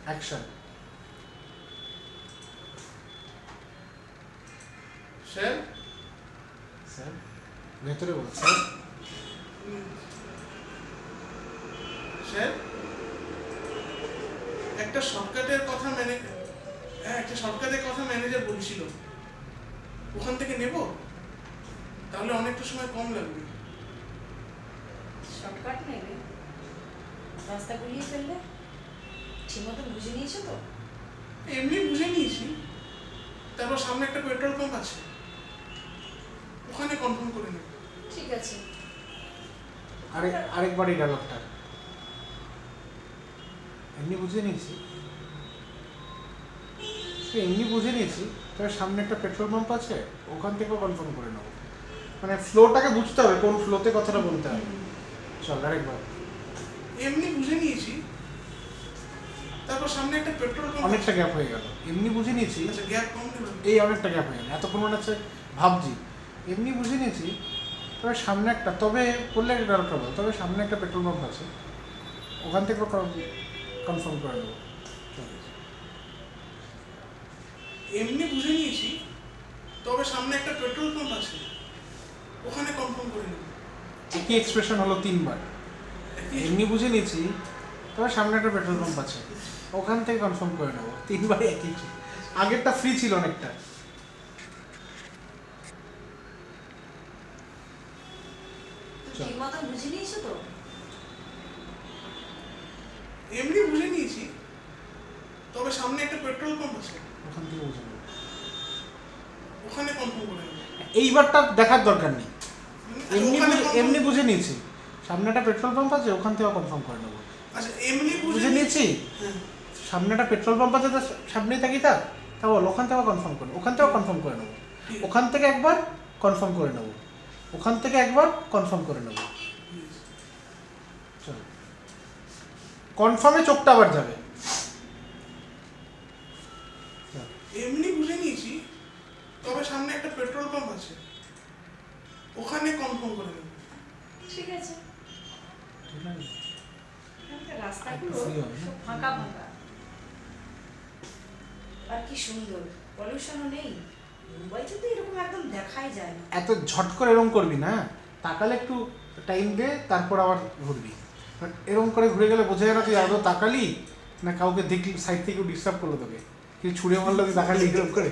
Action. Sir sir ভেতরে বল sir. Sir একটা শর্টকাটের কথা ম্যানেজার বলছিল, ওখান থেকে নেব, তাহলে অনেকটা সময় কম লাগবে। শর্টকাট নেবে? রাস্তা গুলিয়ে ফেললে? ঠিক মতো বুঝে নিয়েছো তো? এমনি বুঝে নিয়েছি, তারপর সামনে একটা পেট্রোল পাম্প আছে, ওখানে কনফার্ম করে নেব। ঠিক আছে। আরেকবার এই ডায়লগটা এমনি বুঝে নিয়েছি, এমনি বুঝে নিয়েছি, তবে সামনে একটা পেট্রোল পাম্প আছে, ওখান থেকেও কনফার্ম করে নেবো। মানে ফ্লোটাকে বুঝতে হবে, কোন ফ্লোতে কথাটা বলতে হবে। চল আরেকবার। এমনি বুঝে নিয়েছি, তারপর সামনে একটা পেট্রোল পাম্প। অনেকটা গ্যাপ হয়ে গেল। এমনি বুঝে নিয়েছি, আচ্ছা গ্যাপ কম নেব। এই অনেকটা গ্যাপ হয়ে গেল, এতক্ষণ মনে হচ্ছে ভাবছি। এমনি বুঝে নিয়েছি, তবে সামনে একটা, তবে বললে একটা ডায়লগটা বল, তবে সামনে একটা পেট্রোল পাম্প আছে, ওখান থেকেও কনফার্ম করে নেবো। এমনি বুঝে নিয়েছি, তবে সামনে একটা পেট্রোল পাম্প আছে, ওখানে কনফার্ম করে নেব। একই এক্সপ্রেশন হলো 3 বার। এমনি বুঝে নিয়েছি, তবে সামনে একটা পেট্রোল পাম্প আছে, ওখান থেকে কনফার্ম করে নেবো। 3 বারে একই। আগেরটা ফ্রি ছিল অনেকটা। ঠিক মতো বুঝে নিয়েছো তো? এমনি বুঝে নিয়েছি, তবে সামনে একটা পেট্রোল পাম্প আছে, ওখান থেকে বুঝে নেবো। ওখানে কনফার্ম করে নেব। এইবারটা দেখার দরকার নেই। ওখানে এমনি বুঝে নিয়েছি, সামনে একটা পেট্রোল পাম্প আছে, ওখান থেকে কনফার্ম করে নেবো। আচ্ছা এমনি বুঝে নিয়েছি, হ্যাঁ। সামনে একটা পেট্রোল পাম্প আছে, তার সামনেই থাকি, তা বল ওখান থেকে কনফার্ম করে, ওখান থেকেও কনফার্ম করে নেবো। ওখান থেকে একবার কনফার্ম করে নেবো, ওখান থেকে একবার কনফার্ম করে নেবো। চলো, কনফার্মে চোখটা আবার যাবে। এমনি বুঝে নিয়েছি, তবে সামনে একটা পেট্রোল পাম্প আছে, ওখানে কনফার্ম করে নেব। ঠিক আছে। ঠিক আছে, রাস্তাগুলো free হবে না? সব ফাঁকা ফাঁকা, আর কি সুন্দর, পলিউশনও নেই। মুম্বাইতে তো এরকম একদম দেখাই যায় না। এত ঝট করে এরকম করবি না, তাকালে একটু টাইম দে, তারপর আবার ঘুরবি। এরকম করে ঘুরে গেলে বোঝা যায় না তুই আদৌ তাকালি না কাউকে দেখলি, সাইড থেকে ডিস্টার্ব করলো তোকে, কিছু ছুঁড়ে মারলো, তুই তাকালি এরকম করে।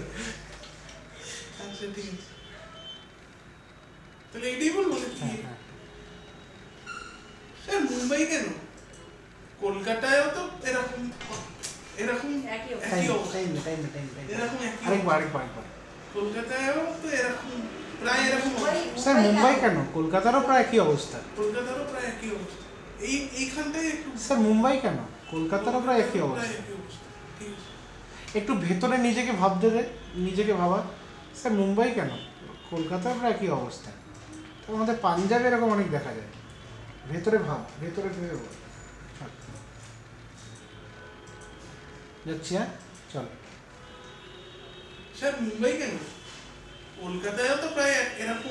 আচ্ছা ঠিক আছে, তাহলে এটাই বলবো নাকি? হ্যাঁ হ্যাঁ, স্যার মুম্বাই কেন, কলকাতায়ও তো এরকম এরকম একই অবস্থা। একই অবস্থা। এরকম একই আরেকবার। কলকাতায়ও তো এরকম, প্রায় এরকম অবস্থা। স্যার মুম্বাই কেন, কলকাতারও প্রায় একই অবস্থা। কলকাতারও প্রায় একই অবস্থা। এইখানটায় একটু স্যার মুম্বাই কেন, কলকাতারও প্রায় একই প্রায় অবস্থা। একই অবস্থা। ঠিক আছে। একটু ভেতরে নিজেকে ভাবতে দে, নিজেকে ভাবা। স্যার মুম্বাই কেন, কলকাতার প্রায় একই অবস্থা। আমাদের পাঞ্জাবে এরকম অনেক দেখা যায়। ভেতরে ভাব, ভেতরে ভেবে বল। চল যাচ্ছি, হ্যাঁ চল। স্যার মুম্বাই কেন, কলকাতায়ও তো প্রায় এরকম